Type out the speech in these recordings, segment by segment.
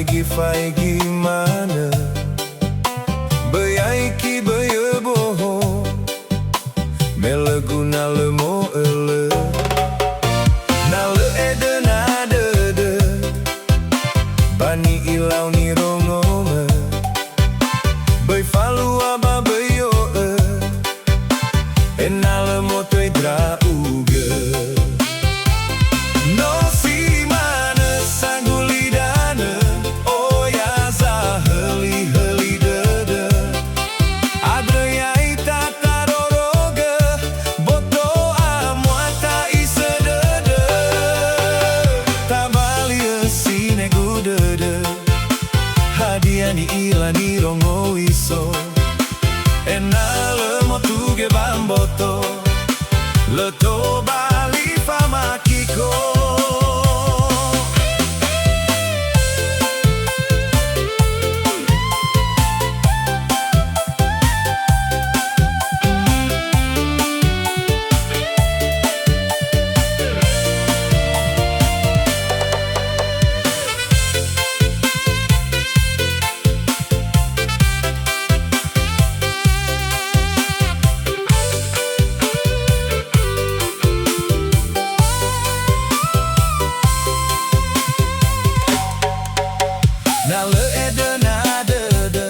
Faigi mana Bayaiki boho Meleguna lemo ele Nale ede nadede Bani ilau ni rongome Bay falu aba bayo Enale motoi dra uge No si mana sangulidana Oh ya za heli dede Adrya ita taroroge Boto amuata isa dede Tabalia sine gudede Hadiah ni ila ni rongo iso Enale motuge bamboto Leto bali famakiko Nale ede nadede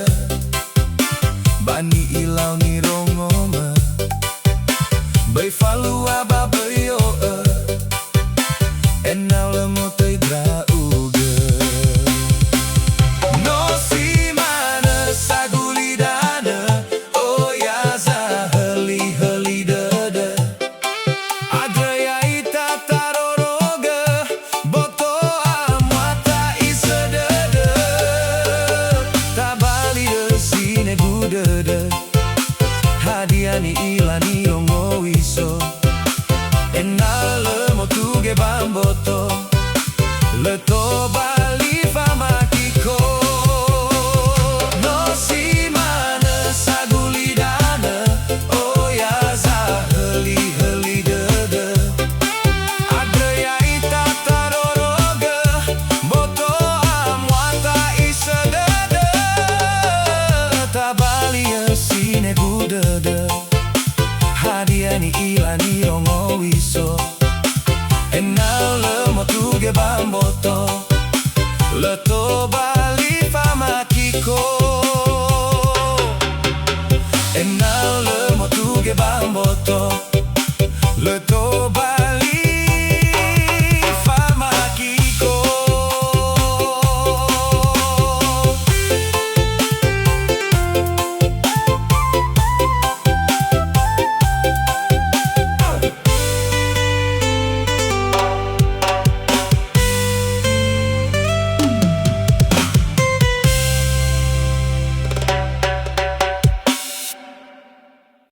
Bani ilau ni rongoma Bay falu aba bayo Enale motoi dra uge No si mana sagulidana Oh ya za heli dede Adrya ita taroroge Boto amuata isa dede Tabali de sine budede Hadiah ni ila ni rongo iso Enale motuge bamboto Leto bali famakiko No si mana sagulidana Oh ya za heli dede Adrya ita taroroge Boto amuata isa dede Tabalia sine gudede Hadiah ni ila ni rongo iso